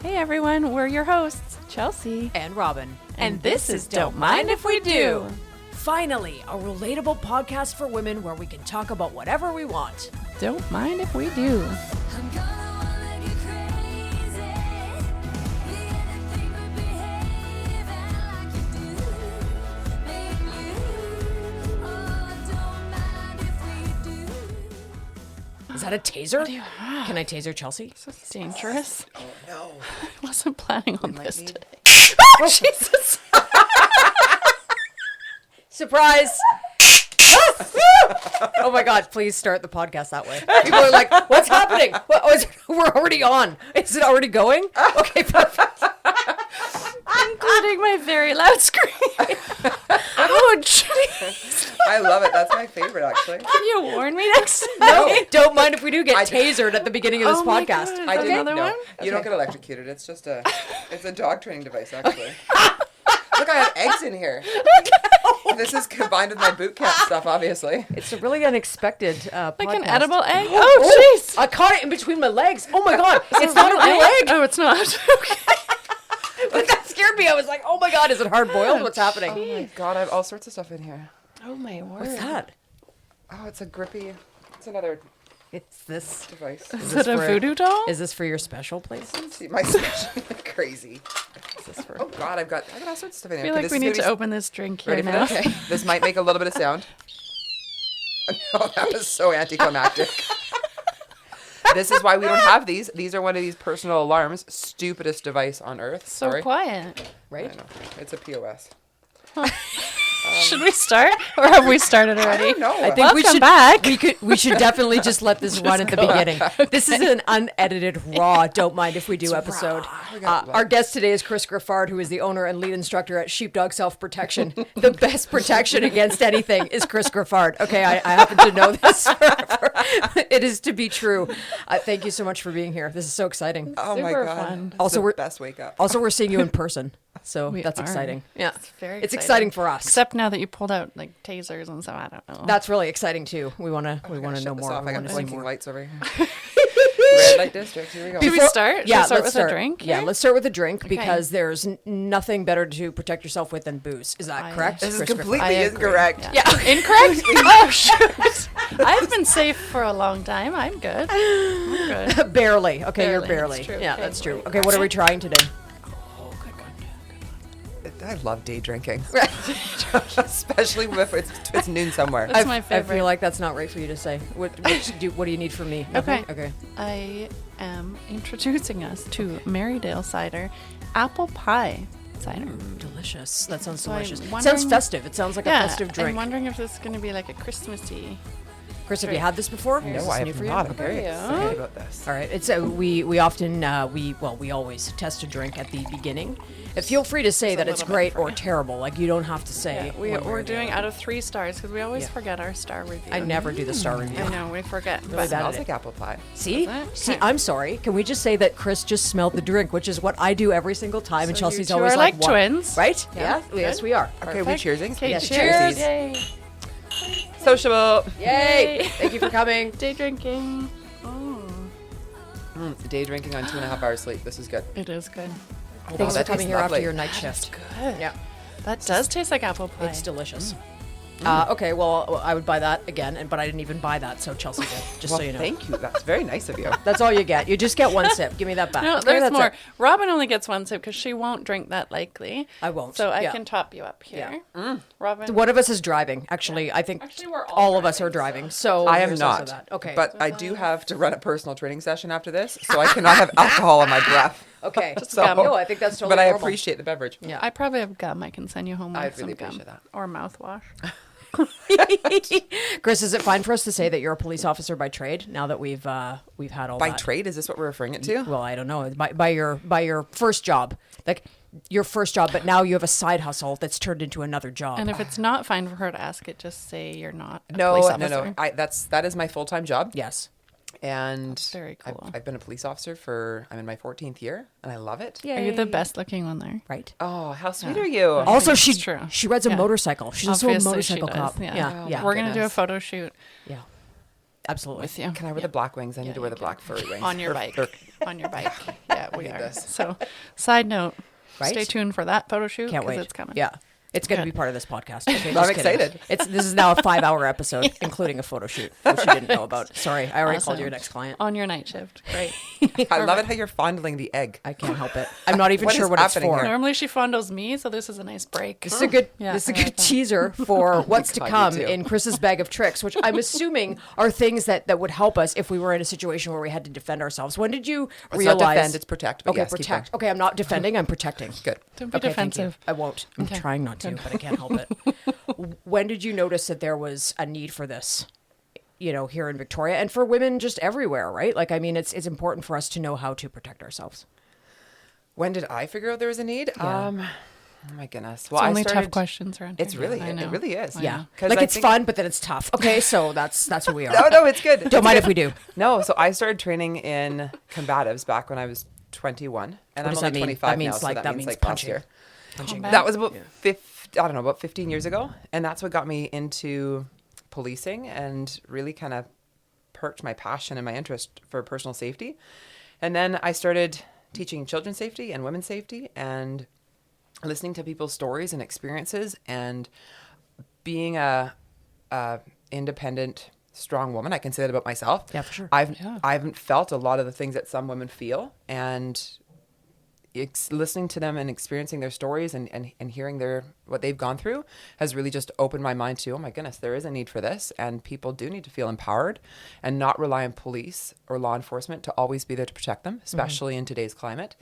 Hey everyone, we're your hosts, Chelsea and Robin. And this is Don't Mind If We Do. Finally, a relatable podcast for women where we can talk about whatever we want. Don't mind if we do. I'm gonna wanna get crazy. We gonna think we behave like you do. Make you. Oh, don't mind if we do. Is that a taser? What do you have? Can I taser Chelsea? This is dangerous. Oh no. I wasn't planning on might this need- today. Oh, Jesus. Surprise. Oh my God, please start the podcast that way. People are like, what's happening? We're already on. Is it already going? Okay, perfect. Including my very loud scream. Oh, jeez. I love it. That's my favorite, actually. Can you warn me next time? No, don't mind if we do get I- tasered at the beginning of this Oh my podcast. God. I Okay. didn't Another know. one? You don't Okay. get electrocuted. It's just it's a dog training device, actually. Look, I have eggs in here. This is combined with my boot camp stuff, obviously. It's a really unexpected podcast. Like an edible egg? Oh, jeez. I caught it in between my legs. Oh my God, it's not a real egg. Oh, it's not. Okay. But that scared me. I was like, oh my God, is it hard boiled? What's happening? Oh my god, I have all sorts of stuff in here. Oh, my word. What's that? Oh, it's a grippy. It's another It's this. device. Is this it a for- voodoo doll? Is this for your special places? See, my special crazy. Is this for? Oh god, I've got all sorts of stuff in I here. feel Okay, like this we is need to gonna be- open this drink here Ready for now. this? Okay. This might make a little bit of sound. No, that was so anticlimactic. This is why we don't have these. These are one of these personal alarms. Stupidest device on earth. So Sorry. quiet. I Right? know. It's a POS. Should we start, or have we started already? I don't know. I think we Welcome should back. we should definitely just let this run at the beginning. This is an unedited, raw, don't mind if we do episode. We got Our guest today is Kris Greffard, who is the owner and lead instructor at Sheepdog Self-Protection. The best protection against anything is Kris Greffard. Okay, I happen to know this. It is to be true. Thank you so much for being here. This is so exciting. Oh my Super god. fun. It's Also, the we're- best wake up. Also, we're seeing you in person, so We that's are. exciting. Yeah, It's very it's exciting for us. Except now that you pulled out like tasers and stuff, I don't know. That's really exciting too. We want to I gotta know shut this more. off. We I got want to see blinking more. lights over here. Red light district. Here we go. Should we start? Should Yeah, we start let's with a drink? Yeah, here? let's start with a drink because there's nothing better to protect yourself with than booze. Is that I- correct? This is Kris completely I agree. incorrect. Yeah. Incorrect? Oh, shoot. I've been safe for a long time. I'm good. I'm good. Greffard? Barely. Okay, you're Barely, barely. that's true. Yeah, Okay. that's true. Okay, what are we trying today? I love day drinking. Especially if it's noon somewhere. That's my I favorite. feel like that's not right for you to say. What do you need from me? Okay. Nothing? Okay. I am introducing us to Merridale Cider Apple Pie Cider. Delicious. That sounds So I'm delicious. Sounds wondering- festive. It sounds like a festive drink. I'm wondering if this is going to be like a Christmassy. Kris, have you had this before? Is No, this I new have for you? not. I'm Okay. very Yeah. excited about this. All right. It's we often we always test a drink at the beginning. Feel free to say It's a that it's little bit great for or you. terrible. Like you don't have to say. Yeah, one way we're or the doing other. out of 3 stars because we always Yeah. forget our star review. I never do the star review. I know, we forget. Really but bad. Smells like apple pie. See, Does it? see, Okay. I'm sorry. Can we just say that Kris just smelled the drink, which is what I do every single time, and So Chelsea's you two always are like, like "What?" twins. right? Yeah, Yeah, yes, good. we are. Okay, we Perfect. cheersing? Okay, Yes, cheers. cheers. Yay. Sociable. Yay! Yay. Thank you for coming. Day drinking. Oh, Day drinking on 2.5 hours sleep. This is good. it is good. Thanks for that coming tastes here after lovely. your night shift. Good. Yeah, That does taste like apple pie. it's delicious. Okay, well, I would buy that again, but I didn't even buy that, so Chelsea did. Just Well, so you know. thank you. That's very nice of you. That's all you get. You just get one sip. Give me that back. No, Okay, there's that's more. it. Robin only gets 1 sip because she won't drink that likely. I won't, So I yeah. can top you up here. Yeah. Robin. One of us is driving. Actually, I think Actually, we're all all of us are driving. So I am there's also not. that. Okay. But I do have to run a personal training session after this, so I cannot have alcohol in my breath. okay. So- gum. No, I think that's totally But I normal. appreciate the beverage. Yeah. I probably have gum. I can send you home with I'd some really gum appreciate that. or mouthwash. Kris, is it fine for us to say that you're a police officer by trade now that we've had all By that? trade, is this what we're referring it to? Well, I don't know. By your first job, like your first job, but now you have a side hustle that's turned into another job. And if it's not fine for her to ask it, just say you're not a No, police no, officer. no. That is my full-time job. yes. And very cool. I've been a police officer I'm in my 14th year, and I love it. Are you the best looking one there? Right. Oh, how sweet are you? Also, think she it's true. she rides a Yeah. motorcycle. She's also a Obviously she motorcycle does, cop. yeah. Yeah. We're going to do a goodness. photo shoot Yeah. Absolutely. with you. Can I wear the black wings? I need to wear you the black furry wings. On your Or- bike. or on your bike. Yeah, we need are. this. So, side note, Right? stay tuned for that photo shoot. Can't 'cause wait. It's coming. Yeah. It's going to Good. be part of this podcast. Okay, I'm just kidding. excited. This is now a 5-hour episode, including a photo shoot, which you didn't know about. Sorry, I already called Awesome. your next client. On your night shift. Great. I love it how you're fondling the egg. I can't help it. I'm not even What sure is what it's happening for. here? Normally she fondles me, so this is a nice break. This is a good. Yeah, this is a I like good that. teaser for what's to God, you come too. in Chris's bag of tricks, which I'm assuming are things that would help us if we were in a situation where we had to defend ourselves. When did you It's realize? not defend, it's protect. But Okay, yes, keep protect. going. Okay, I'm not defending. I'm protecting. Good. Don't be Okay, thank you. defensive. I won't. I'm Okay. trying not to, Good. but I can't help it. When did you notice that there was a need for this? Here in Victoria and for women just everywhere, right? Like, I mean, it's important for us to know how to protect ourselves. When did I figure out there was a need? Yeah. Oh my goodness. It's Well, only I started, tough questions around It's here. really, I know. it really is. I Yeah, know. 'Cause like I it's think- fun, but then it's tough. Okay, so that's who we are. No, it's good. Don't mind if we do. No, so I started training in combatives back when I was 21, and What I'm does only that mean? 25 That means now. So like- that that means means like last punching. year. Combat? That was about about 15 years ago, and that's what got me into policing and really kind of perked my passion and my interest for personal safety. And then I started teaching children's safety and women's safety and listening to people's stories and experiences and being a independent, strong woman. I can say that about myself. Yeah, for sure. I Yeah. haven't felt a lot of the things that some women feel, and listening to them and experiencing their stories and hearing what they've gone through has really just opened my mind to, oh my goodness, there is a need for this, and people do need to feel empowered and not rely on police or law enforcement to always be there to protect them, especially in today's climate,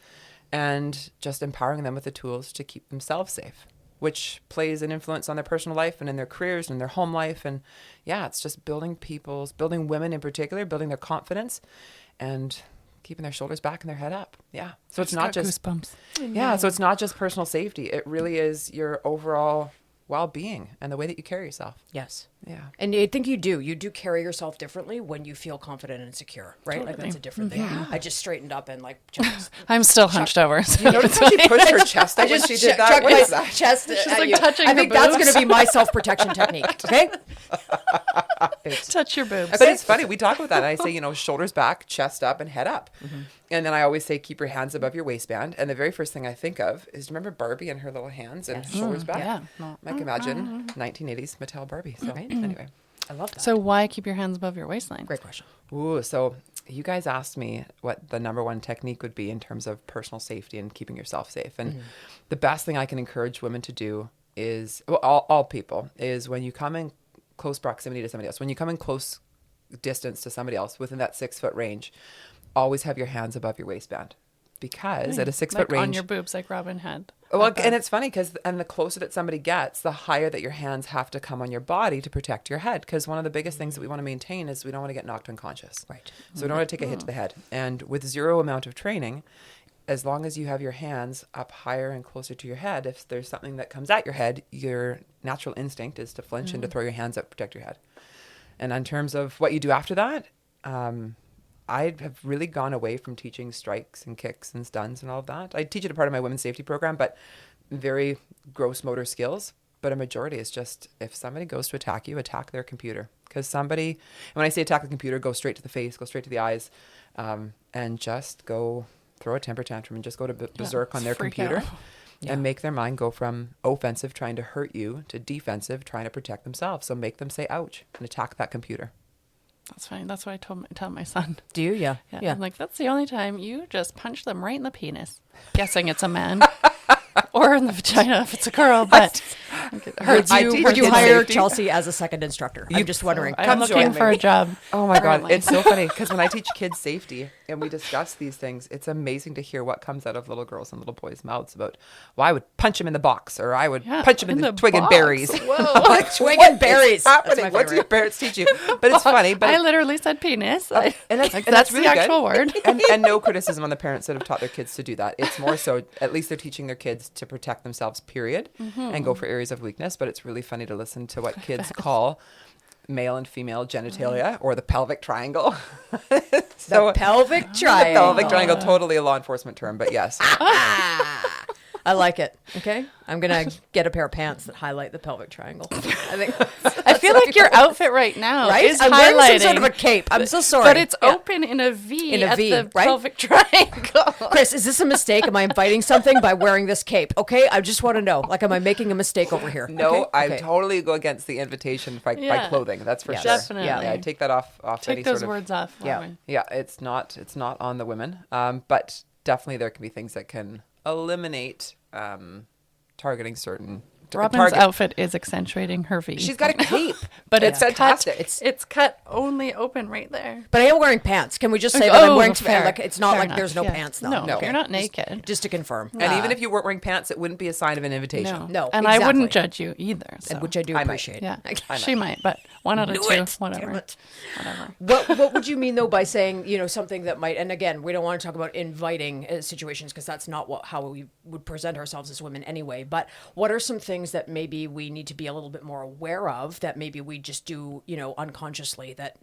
and just empowering them with the tools to keep themselves safe, which plays an influence on their personal life and in their careers and their home life. And yeah, it's just building women in particular, building their confidence and keeping their shoulders back and their head up. Yeah. So it's not got just goosebumps. yeah, so it's not just personal safety. It really is your overall well-being and the way that you carry yourself. Yes. Yeah. And I think you do carry yourself differently when you feel confident and secure, right? Like Totally. that's a different thing. I just straightened up and like just I'm still hunched over. So You notice how she pushed her chest out when she did that? chucked What my is that? chest She's at like you. touching I her think that's boobs. going to be my self-protection technique. Okay. touch your boobs. But it's funny. We talk about that. And I say, shoulders back, chest up, and head up. And then I always say, keep your hands above your waistband. And the very first thing I think of is, remember Barbie and her little hands and shoulders back? Yeah. No. Like imagine 1980s Mattel Barbie. So anyway. I love that. So why keep your hands above your waistline? Great question. Ooh, so you guys asked me what the number one technique would be in terms of personal safety and keeping yourself safe. And the best thing I can encourage women to do is, well, all people, is when you come in close proximity to somebody else, when you come in close distance to somebody else within that 6-foot range, always have your hands above your waistband. Because at a 6-foot Like on range, your boobs, like Robin had. well, and it's funny because the closer that somebody gets, the higher that your hands have to come on your body to protect your head. Because one of the biggest things that we want to maintain is we don't want to get knocked unconscious. Right. So we don't want to take a hit to the head. And with zero amount of training, as long as you have your hands up higher and closer to your head, if there's something that comes at your head, your natural instinct is to flinch and to throw your hands up to protect your head. And in terms of what you do after that, I have really gone away from teaching strikes and kicks and stuns and all of that. I teach it a part of my women's safety program, but very gross motor skills. But a majority is just, if somebody goes to attack you, attack their computer. Because somebody, when I say attack the computer, go straight to the face, go straight to the eyes, and just go throw a temper tantrum and just go to berserk on their freak computer. out. And make their mind go from offensive, trying to hurt you, to defensive, trying to protect themselves. So make them say ouch and attack that computer. That's fine. That's what I tell my son. Do you? Yeah. Yeah. I'm like, that's the only time you just punch them right in the penis. Guessing it's a man. Or in the vagina if it's a girl, but Would I you, teach would you kids hire safety. Chelsea as a second instructor? I'm just wondering. I'm Come looking join for a me. job. Oh my God. currently. It's so funny because when I teach kids safety and we discuss these things, it's amazing to hear what comes out of little girls and little boys' mouths about, well, I would punch him in the box or I would Yeah, punch him in in the the twig and box. berries. Whoa, twig What and berries. is That's happening? my What do your favorite. parents teach you? But it's funny. But I literally said penis. and that's, Like, and that's really the good. actual word. And no criticism on the parents that have taught their kids to do that. It's more so, at least they're teaching their kids to protect themselves, period, and go for areas of weakness. But it's really funny to listen to what kids call male and female genitalia or the pelvic triangle. The pelvic The triangle. pelvic triangle, totally a law enforcement term, but yes. I like it. Okay. I'm going to get a pair of pants that highlight the pelvic triangle. I think I feel like your outfit right now right? is I'm highlighting. wearing some sort of a cape. I'm so sorry. But it's Yeah. open in a V In a at V, the right? pelvic triangle. Chris, is this a mistake? Am I inviting something by wearing this cape? Okay, I just want to know. Like, am I making a mistake over here? No, Okay? I Okay. totally go against the invitation by Yeah. clothing. That's for Yes. sure. Definitely. Yeah, I take that off any Take those sort of. words off. Yeah. Lauren. Yeah, it's not on the women. But definitely there can be things that can eliminate targeting certain. Robin's outfit is accentuating her V. She's got a cape, but it's it's fantastic. cut. It's cut only open right there. But I am wearing pants. Can we just say that I'm Oh, wearing fair. like it's not Fair like enough, there's no yeah. pants though. No, Okay. you're not naked. Just to confirm. And even if you weren't wearing pants, it wouldn't be a sign of an invitation. No, and I wouldn't exactly. judge you either. So. which I do I might. appreciate. yeah, I she might, but 1 out of Do 2, it. whatever. Damn it. Whatever. What would you mean though by saying something that might? And again, we don't want to talk about inviting situations because that's not how we would present ourselves as women anyway. But what are some things that maybe we need to be a little bit more aware of that maybe we just do unconsciously that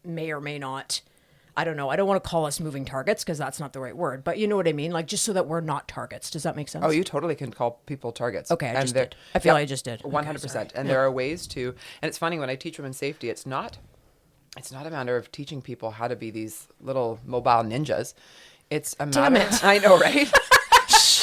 may or may not? I don't know. I don't want to call us moving targets because that's not the right word. But you know what I mean? Like just so that we're not targets. Does that make sense? Oh, you totally can call people targets. Okay, I And just they're- did. I feel Yep, I just did. Okay, 100%. sorry. And there are ways to, and it's funny when I teach women's safety, it's not a matter of teaching people how to be these little mobile ninjas. It's a Damn matter. it. I know, right?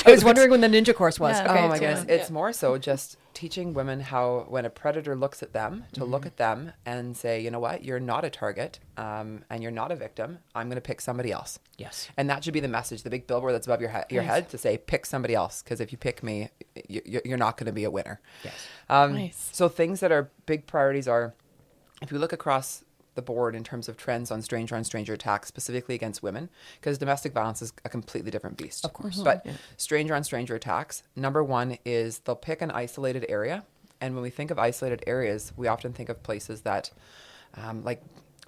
I was wondering when the ninja course was. Yeah. Okay, Oh my it's goodness. one. It's more so just teaching women how, when a predator looks at them, to look at them and say, you know what, you're not a target and you're not a victim. I'm going to pick somebody else. Yes. And that should be the message, the big billboard that's above your head to say, pick somebody else. Because if you pick me, you're not going to be a winner. Yes. Nice. So things that are big priorities are, if you look across the board in terms of trends on stranger attacks, specifically against women, because domestic violence is a completely different beast. Of course. But stranger on stranger attacks, number one is they'll pick an isolated area. And when we think of isolated areas, we often think of places that like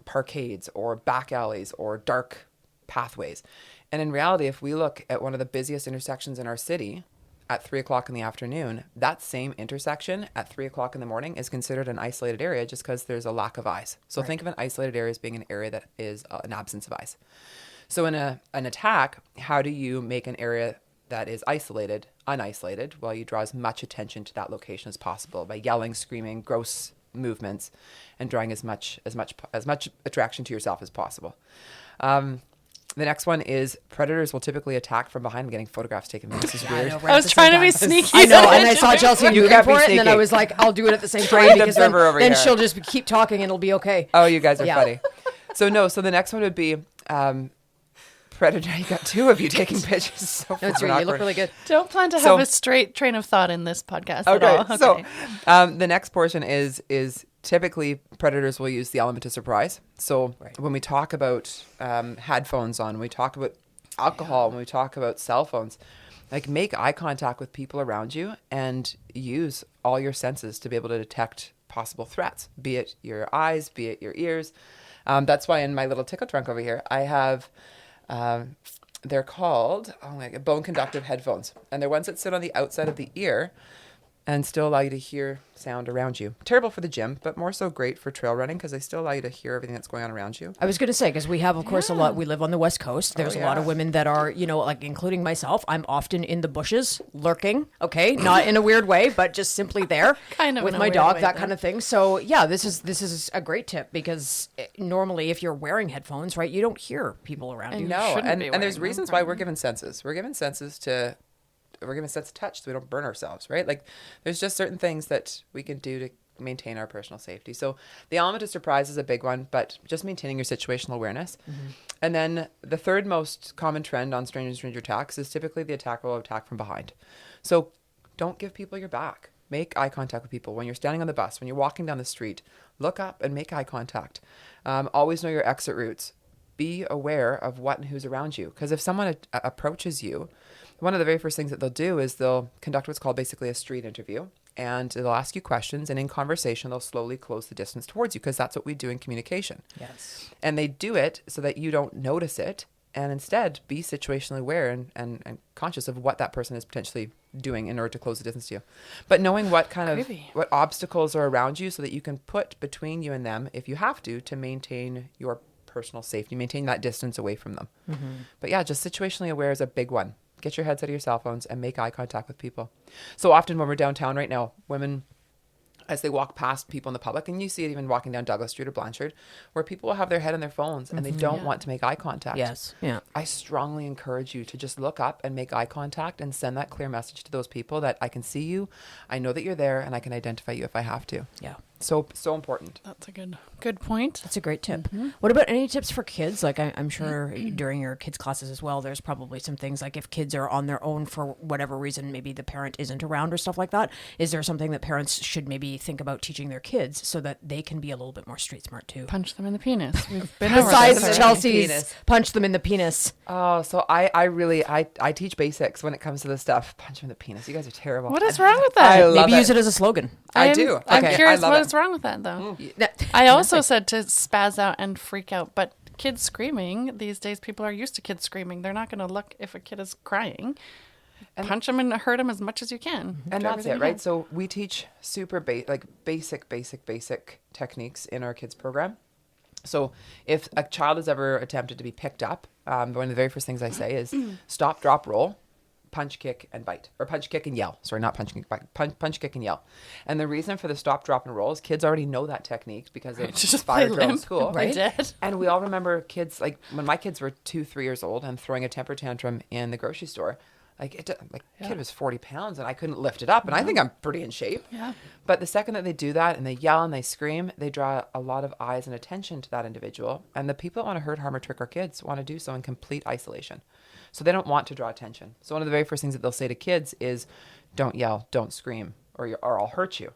parkades or back alleys or dark pathways. And in reality, if we look at one of the busiest intersections in our city at 3:00 in the afternoon, that same intersection at 3:00 in the morning is considered an isolated area just because there's a lack of eyes. So think of an isolated area as being an area that is an absence of eyes. So in an attack, how do you make an area that is isolated unisolated? Well, you draw as much attention to that location as possible by yelling, screaming, gross movements, and drawing as much attraction to yourself as possible. The next one is predators will typically attack from behind. I'm getting photographs taken. This is weird. I was trying to be sneaky. I know, and I saw Chelsea You moving can't be for it, and then I sneaky. was like, I'll do it at the same time. Trained because observer over then here. she'll just keep talking and it'll be okay. Oh, you guys are Yeah. funny. So the next one would be predator. You got two of you taking pictures. So No, it's fucking you look awkward. really good. Don't plan to have So- a straight train of thought in this podcast Okay, at all. so the next portion is typically predators will use the element of surprise. So when we talk about headphones on, when we talk about alcohol, when we talk about cell phones, like make eye contact with people around you and use all your senses to be able to detect possible threats, be it your eyes, be it your ears. That's why in my little tickle trunk over here, I have, they're called bone conductive headphones. And they're ones that sit on the outside of the ear and still allow you to hear sound around you. Terrible for the gym, but more so great for trail running because they still allow you to hear everything that's going on around you. I was going to say, because we have, of course, a lot, we live on the West Coast. There's a lot of yeah. women that are, like including myself, I'm often in the bushes, lurking, okay? Not in a weird way, but just simply there Kind of with in a my weird dog, way, that though. kind of thing. So yeah, this is a great tip because normally if you're wearing headphones, right, you don't hear people around you. And No, shouldn't and be there's wearing them, reasons why we're probably. given senses. We're given sense of touch so we don't burn ourselves, right? Like there's just certain things that we can do to maintain our personal safety. So the element of surprise is a big one, but just maintaining your situational awareness. Mm-hmm. And then the third most common trend on stranger attacks is typically the attacker will attack from behind. So don't give people your back. Make eye contact with people. When you're standing on the bus, when you're walking down the street, look up and make eye contact. Always know your exit routes. Be aware of what and who's around you. Because if someone approaches you, one of the very first things that they'll do is they'll conduct what's called basically a street interview. And they'll ask you questions. And in conversation, they'll slowly close the distance towards you because that's what we do in communication. Yes. And they do it so that you don't notice it. And instead, be situationally aware and conscious of what that person is potentially doing in order to close the distance to you. But knowing what Creepy. what obstacles are around you so that you can put between you and them, if you have to maintain your personal safety, maintain that distance away from them. But yeah, just situationally aware is a big one. Get your heads out of your cell phones and make eye contact with people. So often when we're downtown right now, women, as they walk past people in the public, and you see it even walking down Douglas Street or Blanchard, where people will have their head on their phones and they don't want to make eye contact. Yes. Yeah. I strongly encourage you to just look up and make eye contact and send that clear message to those people that I can see you, I know that you're there, and I can identify you if I have to. Yeah. So important. That's a good point. That's a great tip. What about any tips for kids? Like I'm sure during your kids' classes as well, there's probably some things like if kids are on their own for whatever reason, maybe the parent isn't around or stuff like that. Is there something that parents should maybe think about teaching their kids so that they can be a little bit more street smart too? Punch them in the penis. We've been over Besides this already. Chelsea's Penis. punch them in the penis. Oh, so I really teach basics when it comes to this stuff. Punch him in the penis. You guys are terrible. What is wrong with I that? love Maybe it. use it as a slogan. I do. I'm Okay, curious I love what it. is wrong with that, though. That- I also said to spaz out and freak out, but kids screaming, these days people are used to kids screaming. They're not going to look if a kid is crying. Punch them and hurt them as much as you can. And Do that's everything it, you right? can. So we teach super basic techniques in our kids program. So if a child has ever attempted to be picked up, one of the very first things I say is stop, drop, roll, punch, kick, and bite. Or punch, kick, and yell. Sorry, not punch, kick, bite. Punch, kick, and yell. And the reason for the stop, drop, and roll is kids already know that technique because they've Just play fired drill in limp. school. I did. And we all remember kids, like when my kids were 2-3 years old and throwing a temper tantrum in the grocery store, kid was 40 pounds and I couldn't lift it up. And I think I'm pretty in shape. Yeah. But the second that they do that and they yell and they scream, they draw a lot of eyes and attention to that individual. And the people that want to hurt, harm, or trick our kids want to do so in complete isolation. So they don't want to draw attention. So one of the very first things that they'll say to kids is, don't yell, don't scream, or I'll hurt you.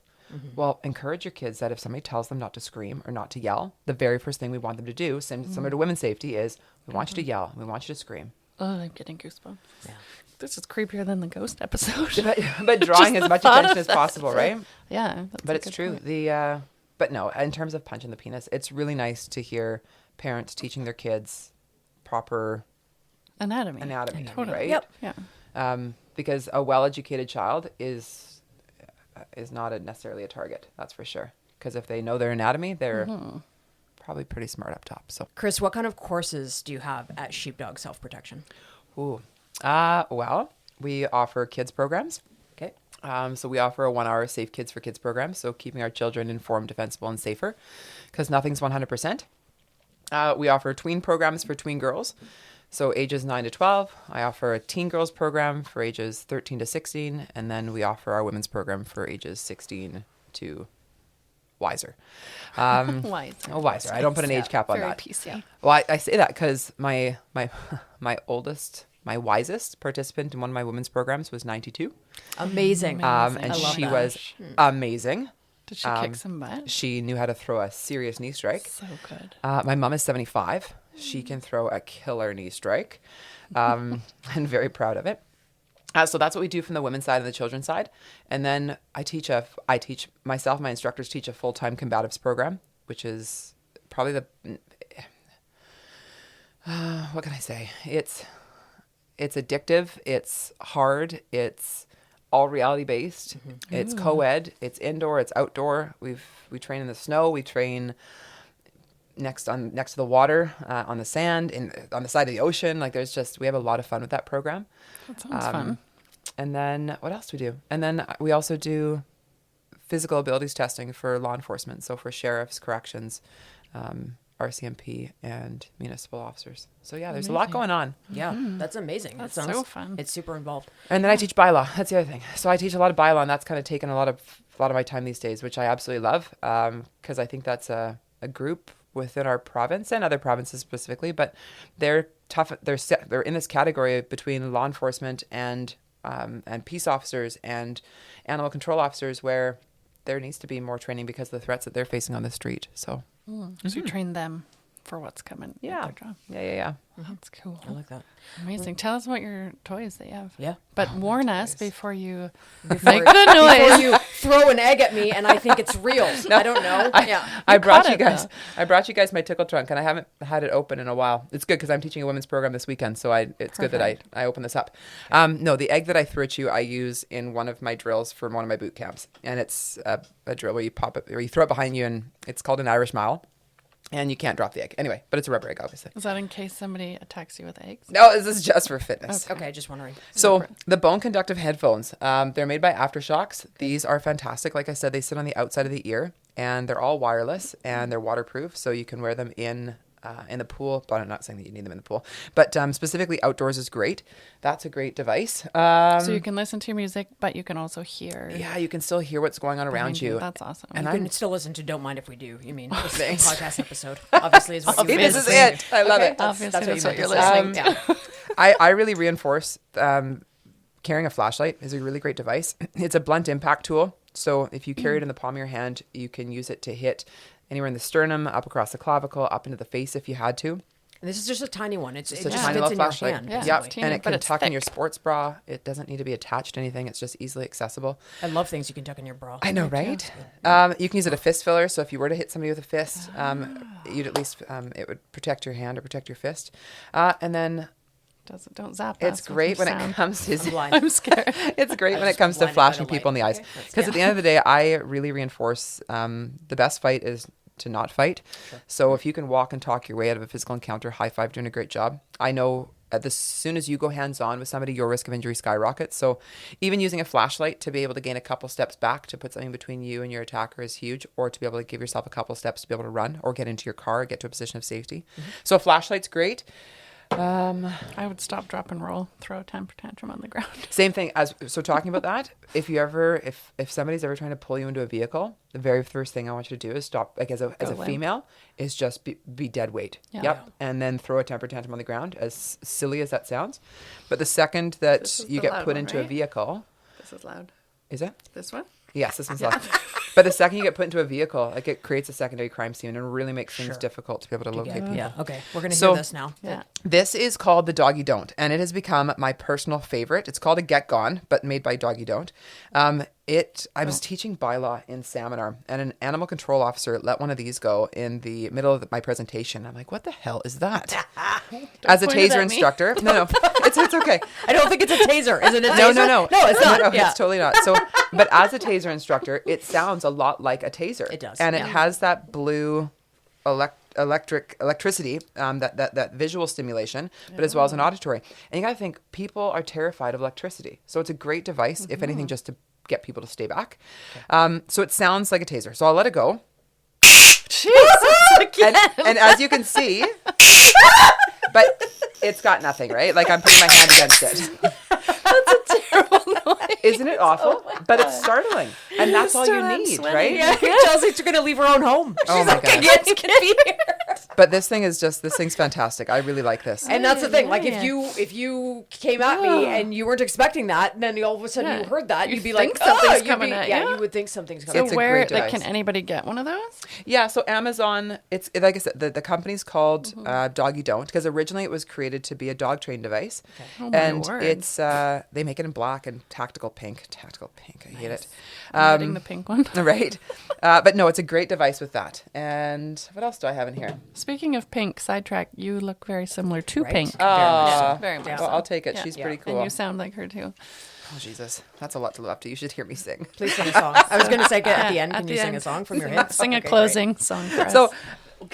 Well, encourage your kids that if somebody tells them not to scream or not to yell, the very first thing we want them to do, similar to women's safety, is we want you to yell, we want you to scream. Oh, I'm getting goosebumps. Yeah. This is creepier than the ghost episode. But drawing Just as the much thought attention of as that. possible, right? Yeah. That's But a it's good true. point. But no, in terms of punching the penis, it's really nice to hear parents teaching their kids proper Anatomy. anatomy, right? Yep. Yeah. Because a well-educated child is not necessarily a target. That's for sure. Because if they know their anatomy, they're probably pretty smart up top. So, Kris, what kind of courses do you have at Sheepdog Self-Protection? ooh, well, we offer kids programs. Okay. So we offer a 1-hour Safe Kids for Kids program. So keeping our children informed, defensible, and safer, because nothing's 100%. We offer tween programs for tween girls. So ages 9 to 12. I offer a teen girls program for ages 13 to 16. And then we offer our women's program for ages 16 to wiser. Wiser. Oh, wiser. I don't put an age cap on Very that. PC. Well, I say that because my wisest participant in one of my women's programs was 92. Amazing. Amazing. And I love she that. was amazing. Did she kick some butt? She knew how to throw a serious knee strike. So good. My mom is 75. She can throw a killer knee strike. And very proud of it. So that's what we do from the women's side and the children's side. And then I teach myself, my instructors teach a full-time combatives program, which is probably what can I say? It's addictive. It's hard. It's all reality based. It's co-ed. It's indoor. It's outdoor. We train in the snow. We train next to the water, on the sand, on the side of the ocean. Like we have a lot of fun with that program. That sounds fun. And then what else do we do? And then we also do physical abilities testing for law enforcement. So for sheriffs, corrections, RCMP, and municipal officers. So yeah, there's a lot going on. Yeah, that's amazing. That's That sounds so fun. It's super involved. And then I teach bylaw. That's the other thing. So I teach a lot of bylaw, and that's kind of taken a lot of my time these days, which I absolutely love, because I think that's a group within our province and other provinces specifically, but they're tough. They're in this category between law enforcement and peace officers and animal control officers, where there needs to be more training because of the threats that they're facing on the street. So So you train them for what's coming. with yeah, their job. yeah. That's cool. I like that. Amazing. Tell us about your toys that you have. Yeah. But warn us before you Before- make the Before noise. you throw an egg at me and I think it's real. I don't know. Yeah. I brought caught you it, guys. though. I brought you guys my tickle trunk, and I haven't had it open in a while. It's good because I'm teaching a women's program this weekend, so it's good that I open this up. No, the egg that I threw at you, I use in one of my drills from one of my boot camps, and it's a drill where you pop it, or you throw it behind you, and it's called an Irish mile. And you can't drop the egg. Anyway, but it's a rubber egg, obviously. Is that in case somebody attacks you with eggs? No, this is just for fitness. Okay, just wondering. So the bone conductive headphones, they're made by Aftershocks. These are fantastic. Like I said, they sit on the outside of the ear, and they're all wireless, and they're waterproof, so you can wear them in the pool. But I'm not saying that you need them in the pool, but specifically outdoors is great. That's a great device. So you can listen to music, but you can also hear. Yeah, you can still hear what's going on around behind you. That's awesome. And You I'm can still listen to Don't Mind If We Do. You mean this Thanks. podcast episode, obviously, is what you See, meant this to is say. it. I love it. Obviously, that's what you you're meant to listening say. to. Yeah. I really reinforce carrying a flashlight is a really great device. It's a blunt impact tool. So if you carry it in the palm of your hand, you can use it to hit anywhere in the sternum, up across the clavicle, up into the face if you had to. And this is just a tiny one. It Just just a fits tiny in little your flashlight. hand. Yeah. basically. Yep. It's teeny, And it but can it's tuck in your thick. sports bra. It doesn't need to be attached to anything. It's just easily accessible. I love things you can tuck in your bra. I know, right? You can use it a fist filler. So if you were to hit somebody with a fist, you'd at least, it would protect your hand or protect your fist. And then Don't zap it's us with great your when it sound. comes to... I'm blind. I'm scared. It's great when it just comes to blinded by flashing the people in the light. eyes. Okay, Because at the end of the day, I really reinforce the best fight is to not fight. So if you can walk and talk your way out of a physical encounter, high five, doing a great job. I know as soon as you go hands-on with somebody, your risk of injury skyrockets. So even using a flashlight to be able to gain a couple steps back to put something between you and your attacker is huge, or to be able to give yourself a couple steps to be able to run or get into your car, get to a position of safety. So a flashlight's great. I would stop, drop, and roll, throw a temper tantrum on the ground. Same thing as, so talking about that, if somebody's ever trying to pull you into a vehicle, the very first thing I want you to do is stop, like as a limp. female, is just be dead weight. Yeah. Yep. And then throw a temper tantrum on the ground, as silly as that sounds. But the second that This is you the get loud put one, into a right? vehicle, This is loud. is it? This one? Yes, this one's loud. But the second you get put into a vehicle, like it creates a secondary crime scene and really makes things Sure. difficult to be able to locate people. Yeah. Okay. We're gonna So- hear this now. Yeah. This is called the Doggy Don't, and it has become my personal favorite. It's called a Get Gone, but made by Doggy Don't. I was teaching bylaw in Seminar, and an animal control officer let one of these go in the middle of my presentation. I'm like, what the hell is that? As a point it taser at me. instructor. No, it's okay. I don't think it's a taser. Is it a taser? No. No, it's not. No, Yeah. it's totally not. So, but as a taser instructor, it sounds a lot like a taser. It does, and it yeah. has that blue electricity, that visual stimulation, but as well as an auditory. And you got to think, people are terrified of electricity, so it's a great device, if anything, just to get people to stay back. So it sounds like a taser. So I'll let it go, and as you can see, but it's got nothing, right? Like I'm putting my hand against it. Isn't it awful? But it's startling, and that's all you I'm need, sweating. right? Yeah. Chelsea's gonna leave her own home. Oh my god! Yes, can be here. But this thing's fantastic. I really like this. And that's the thing. Like Yeah. if you came at me and you weren't expecting that, and then all of a sudden Yeah. you heard that, You you'd be think like, something's you'd coming be- at yeah, you. you would think something's coming. It's So a where, great like, can device. anybody get one of those? Yeah, so Amazon, it's like I said, the company's called Doggy Don't, because originally it was created to be a dog train device. Oh, my And word. it's they make it in black and tactical pink. I hate it. I'm getting the pink one. Right. But no, it's a great device with that. And what else do I have in here? Speaking of pink, sidetrack, you look very similar to Right. Pink. Oh, very much. well, so. I'll take it. Yeah. She's Yeah. pretty cool. And you sound like her too. Oh, Jesus. That's a lot to live up to. You should hear me sing. Please sing a song. I was gonna say at the end. At Can the you sing a end. song from your head? Sing a Okay, great. closing song for us.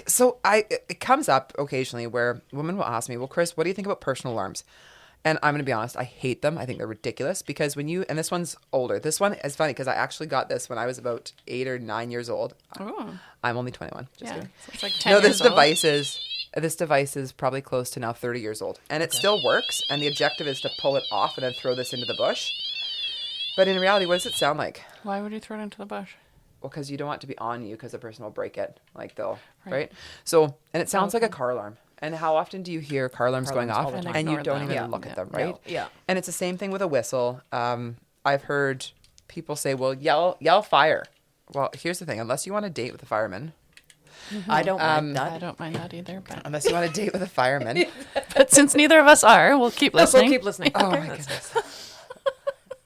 So it comes up occasionally where women will ask me, well, Kris, what do you think about personal alarms? And I'm going to be honest, I hate them. I think they're ridiculous because and this one's older. This one is funny because I actually got this when I was about 8 or 9 years old. Oh, I'm only 21. Just yeah. kidding. So it's like 10 No, years old. this device is probably close to now 30 years old, and it still works. And the objective is to pull it off and then throw this into the bush. But in reality, what does it sound like? Why would you throw it into the bush? Well, because you don't want it to be on you because the person will break it. Like they'll, Right. right? So, and it sounds like a car alarm. And how often do you hear car alarms going alarms all off the time. and you Ignore don't them. even Yeah. look at Yeah. them, right? No. Yeah. And it's the same thing with a whistle. I've heard people say, well, yell fire. Well, here's the thing. Unless you want to date with a fireman, I don't mind I that. don't mind that either. But, unless you want to date with a fireman. but since neither of us are, we'll keep We'll listening. keep listening. Oh my goodness.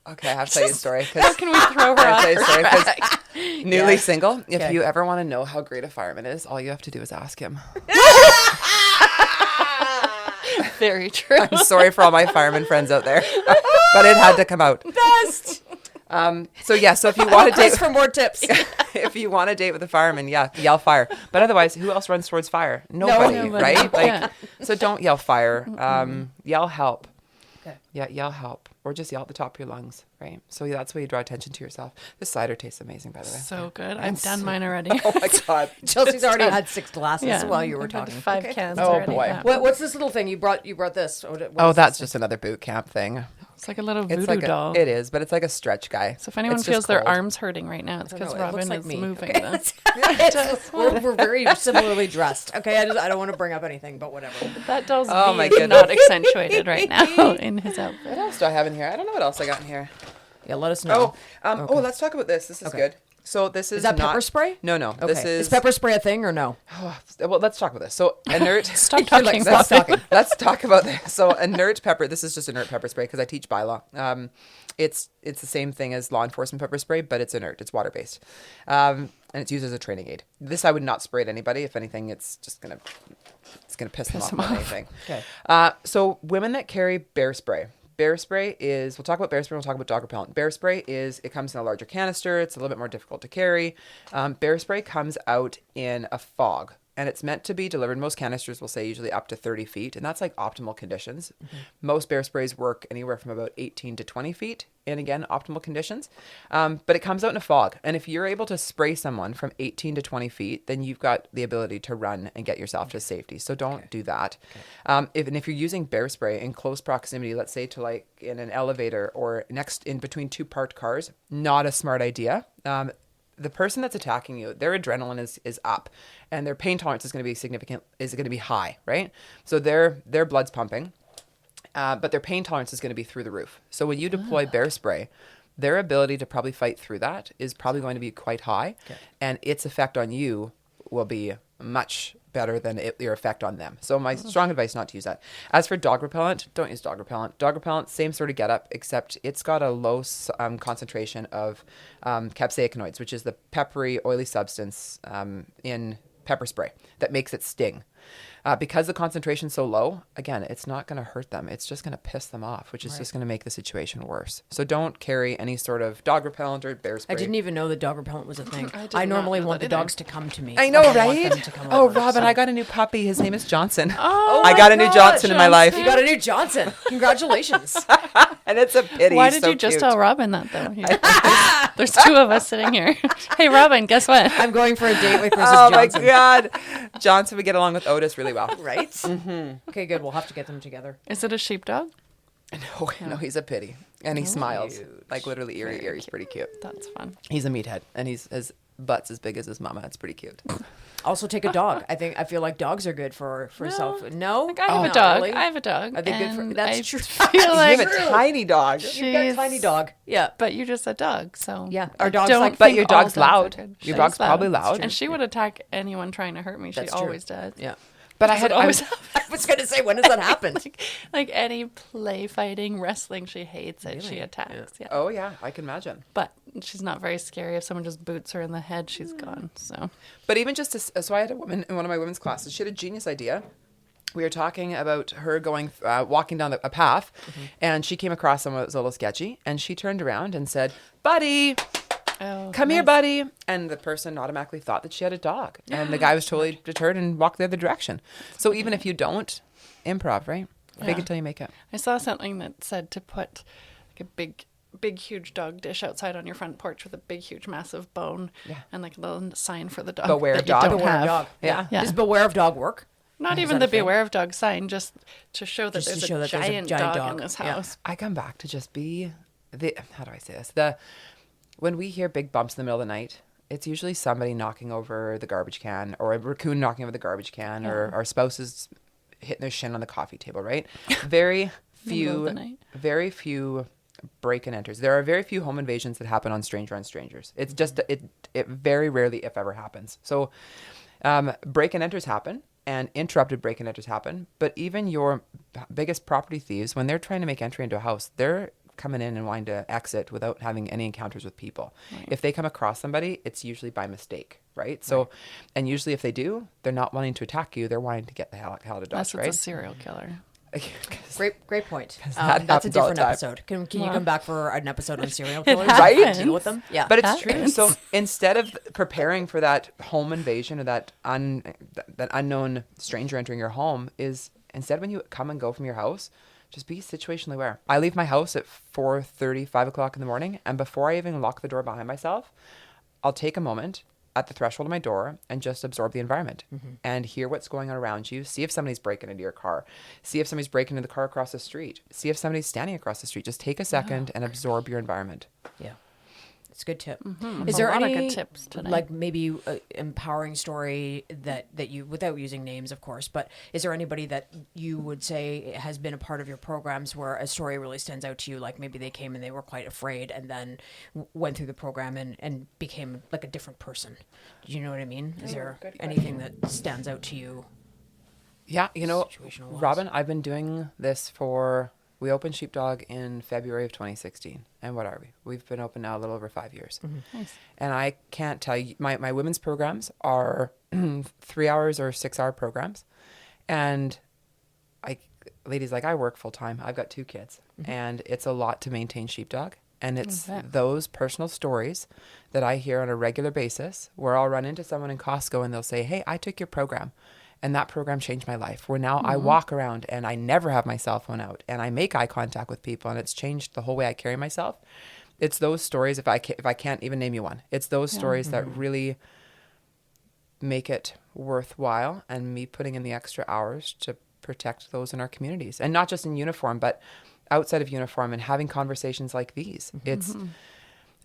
Okay, I have to tell you a story. 'Cause- How can we throw her I have off? to tell you a story 'cause newly single. If Okay. you ever want to know how great a fireman is, all you have to do is ask him. Very true. I'm sorry for all my fireman friends out there, but it had to come out. Best. So if you want to date, Kris for more tips. if you want to date with a fireman, yell fire. But otherwise, who else runs towards fire? Nobody, Nobody. right? Like, Yeah. so don't yell fire. Yell help. Okay. Yeah, yell help, or just yell at the top of your lungs, right? So that's why you draw attention to yourself. This cider tastes amazing, by the way. So good. I've done mine already. Oh my god, Chelsea's already had 6 glasses Yeah. while you were I've had talking. 5 Okay. cans Oh, already. boy. Yeah. What's this little thing you brought? You brought this. What Oh, is that's this just another boot camp thing. It's like a little voodoo It's like doll. it is, but it's like a stretch guy. So if anyone It's just feels their cold. arms hurting right now, it's I don't because know, it looks Robin like is me. moving Okay. them. we're very similarly dressed. Okay, I don't want to bring up anything, but whatever. That doll's Oh my being not goodness. accentuated right now in his outfit. What else do I have in here? I don't know what else I got in here. Yeah, let us know. Let's talk about this. This is Okay. good. So this is Is that not, pepper spray? No, no. Okay. This is pepper spray a thing or no? Well, let's talk about this. So inert. Stop You're like, talking stop about talking. Let's talk about this. So inert pepper. This is just inert pepper spray because I teach bylaw. It's the same thing as law enforcement pepper spray, but it's inert. It's water based, and it's used as a training aid. This I would not spray at anybody. If anything, it's gonna piss them off more than anything. Okay. So women that carry bear spray. Bear spray is, we'll talk about bear spray, we'll talk about dog repellent. Bear spray is, it comes in a larger canister. It's a little bit more difficult to carry. Bear spray comes out in a fog, and it's meant to be delivered. Most canisters will say usually up to 30 feet, and that's like optimal conditions. Most bear sprays work anywhere from about 18 to 20 feet in, again, optimal conditions. But it comes out in a fog, and if you're able to spray someone from 18 to 20 feet, then you've got the ability to run and get yourself to safety. So don't do that. If you're using bear spray in close proximity, let's say to like in an elevator or next in between 2 parked cars, not a smart idea. The person that's attacking you, their adrenaline is up, and their pain tolerance is going to be high, right? So their blood's pumping, but their pain tolerance is going to be through the roof. So when you deploy bear spray, their ability to probably fight through that is probably going to be quite high, and its effect on you will be much better than your effect on them. So my strong advice not to use that. As for dog repellent, don't use dog repellent. Dog repellent, same sort of getup, except it's got a low concentration of capsaicinoids, which is the peppery, oily substance in pepper spray that makes it sting. Because the concentration's so low, again, it's not going to hurt them. It's just going to piss them off, which is just going to make the situation worse. So don't carry any sort of dog repellent or bear spray. I didn't even know that dog repellent was a thing. I did I not normally know want that the either. dogs to come to me. I know, don't want right? them to come Oh, over, Robin, so- I got a new puppy. His name is Johnson. Oh, I got a new Johnson in my life. You got a new Johnson. Congratulations. And it's a pity. Why He's did so you just cute. tell Robin that though? There's 2 of us sitting here. Hey, Robin, guess what? I'm going for a date with Mrs. Oh my Johnson. God. Johnson would get along with Otis really well. Right? Okay, good. We'll have to get them together. Is it a sheepdog? No, he's a pity. And he smiles. Like literally ear to ear. He's pretty cute. That's fun. He's a meathead. And his butt's as big as his mama. It's pretty cute. Also, take a dog. I feel like dogs are good for self. No, Like, I have a Not dog. really. I have a dog. Are they good for? and That's I true. feel like you have a tiny dog. You've got a tiny she's- dog. Yeah. But you just said dog, so Yeah, our I dog's don't like- But think your all dog's dogs are loud. good. Your She's dog's probably loud. and she would attack anyone trying to hurt me. She That's true. always does. Yeah. But I Does had it always I was gonna say, when does that happen? like any play fighting, wrestling, she hates it. She Really? attacks. Yeah. Oh yeah, I can imagine. But she's not very scary. If someone just boots her in the head, she's Mm. gone. So But even just to, so I had a woman in one of my women's classes. She had a genius idea. We were talking about her going walking down a path, and she came across someone that was a little sketchy, and she turned around and said, "Buddy, come here, buddy." And the person automatically thought that she had a dog, and the guy was totally deterred and walked the other direction. So even if you don't, improv, right? Fake it till you make it. I saw something that said to put like a big huge dog dish outside on your front porch with a big huge massive bone and like a little sign for the dog. Beware that of you dog. don't Beware of have. dog. Yeah. Yeah. Does beware of dog work? Not Is even that the a thing? beware of dog sign, just to show that Just to there's show a that there's a giant giant dog in dog. this Yeah. house. I come back to just be the, how do I say this? When we hear big bumps in the middle of the night, it's usually somebody knocking over the garbage can, or a raccoon knocking over the garbage can, or our spouses hitting their shin on the coffee table, right? Very middle of the night. very few break and enters. There are very few home invasions that happen on strangers. It's just, it very rarely, if ever, happens. So break and enters happen, and interrupted break and enters happen. But even your biggest property thieves, when they're trying to make entry into a house, they're coming in and wanting to exit without having any encounters with people. Right. If they come across somebody, it's usually by mistake, right? So, and usually if they do, they're not wanting to attack you. They're wanting to get the hell out of Unless Dodge, it's right? a serial killer. Great point. that That's a happens all the different time. episode. Can you come back for an episode on serial It killers? Right? Deal with them? Yeah. But it's true. happens. So instead of preparing for that home invasion or that unknown stranger entering your home, is instead when you come and go from your house, just be situationally aware. I leave my house at 4:30, 5 o'clock in the morning, and before I even lock the door behind myself, I'll take a moment at the threshold of my door and just absorb the environment and hear what's going on around you. See if somebody's breaking into your car. See if somebody's breaking into the car across the street. See if somebody's standing across the street. Just take a second and absorb your environment. Yeah. It's a good tip. Is there Is there a lot any of good tips today? like maybe a empowering story that you, without using names, of course, but is there anybody that you would say has been a part of your programs where a story really stands out to you? Like maybe they came and they were quite afraid and then went through the program and became like a different person. Do you know what I mean? Is there anything that stands out to you? Yeah, you know, Situational-wise. Robin, I've been doing this we opened Sheepdog in February of 2016. And what are we? We've been open now a little over 5 years. Nice. And I can't tell you, my women's programs are 3 hours or 6 hour programs. And ladies, like I work full time. I've got 2 kids and it's a lot to maintain Sheepdog. And it's bet. those personal stories that I hear on a regular basis where I'll run into someone in Costco and they'll say, hey, I took your program. And that program changed my life, where now I walk around and I never have my cell phone out and I make eye contact with people and it's changed the whole way I carry myself. It's those stories, if I can't even name you one, it's those stories that really make it worthwhile and me putting in the extra hours to protect those in our communities. And not just in uniform, but outside of uniform and having conversations like these.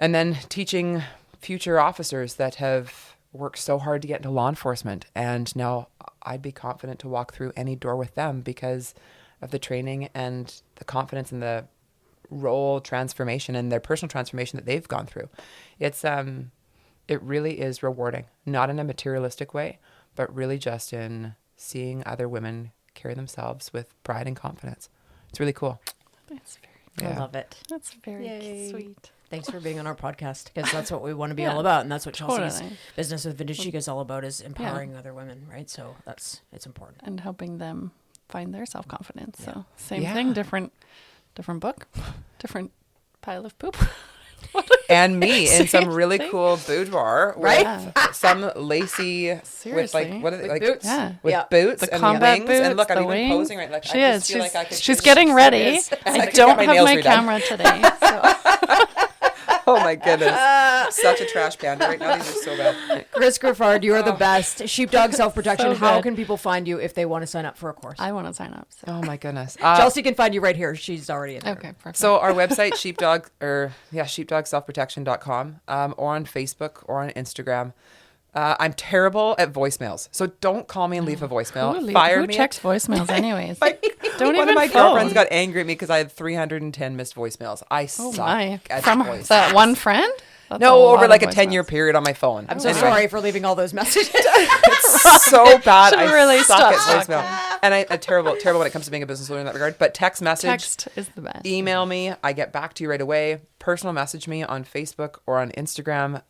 And then teaching future officers that have worked so hard to get into law enforcement, and now I'd be confident to walk through any door with them because of the training and the confidence and the role transformation and their personal transformation that they've gone through. It really is rewarding, not in a materialistic way, but really just in seeing other women carry themselves with pride and confidence. It's really cool. That's very, I Yeah. love it. that's very Yay. sweet. Thanks for being on our podcast because that's what we want to be Yeah, all about, and that's what Chelsea's totally. business with Vintage Chic is all about: is empowering other women, right? So it's important. And helping them find their self-confidence. Yeah. So same Yeah. thing, different book, different pile of poop. And me in some Same really thing. cool boudoir Right? with some lacy with Seriously. like, what are they, With like boots. Yeah. with Yeah. boots The and combat wings. boots, And look, I'm the even wings. posing right. Like She I is. just feel like I could. She's getting ready. I I could don't get my have nails my redone. camera today. So. Oh my goodness, such a trash panda right now. These are so bad. Kris Greffard, you are the best. Sheepdog Self-Protection. So How good. can people find you if they want to sign up for a course? I want to sign up. So. Oh my goodness. Chelsea can find you right here. She's already in there. Okay, perfect. So our website, sheepdogselfprotection.com, or on Facebook or on Instagram. I'm terrible at voicemails, so don't call me and leave a voicemail. Fire who me. checks voicemails anyways? Like, Don't one even of my phone. girlfriends got angry at me because I had 310 missed voicemails. I Oh suck my! at From voicemails. that one friend? That's a No, lot over of like a voicemails. 10-year period on my phone. I'm so Anyway, sorry for leaving all those messages. It's so bad. Should I really suck stop at talking. voicemail. And I'm terrible when it comes to being a business owner in that regard. But text message, Text is the best. email me. I get back to you right away. Personal message me on Facebook or on Instagram.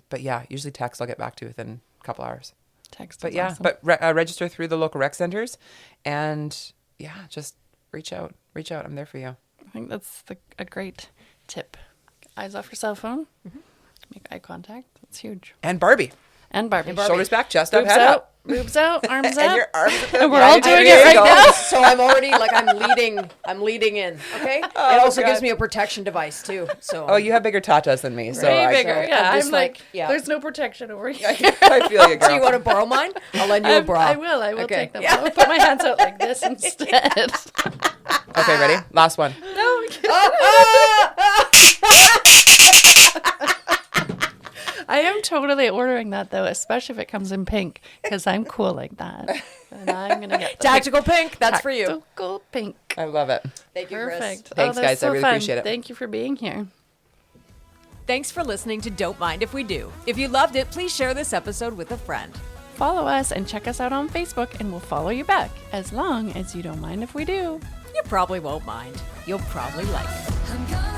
But yeah, usually text I'll get back to you within a couple hours. Text. But is yeah, awesome. but register through the local rec centers, and yeah, just reach out. Reach out. I'm there for you. I think that's a great tip. Eyes off your cell phone. Make eye contact. That's huge. And Barbie. And Barbie. Shoulders back, chest up, Boobs head out. up. Boobs out. Arms And up. your arms up. And we're all doing There it right you go. now. So I'm already like I'm leading in. Okay. It also God. gives me a protection device too. So Oh, you have bigger tatas than me, so Way I, bigger. so Yeah, I'm I'm just like, yeah. there's no protection over here. I feel you, girl. So you want to borrow mine? I'll lend you a bra. I will. I will Okay. take them. Yeah. I'll put my hands out like this instead. Okay, ready? Last one. No. I am totally ordering that though, especially if it comes in pink, because I'm cool like that. And I'm gonna get the Tactical pink. That's for you. tactical pink. I love it. Thank you, Kris. Perfect. Thanks, that's guys. I so really fun. appreciate it. Thank you for being here. Thanks for listening to Don't Mind If We Do. If you loved it, please share this episode with a friend. Follow us and check us out on Facebook, and we'll follow you back as long as you don't mind if we do. You probably won't mind. You'll probably like it. I'm gonna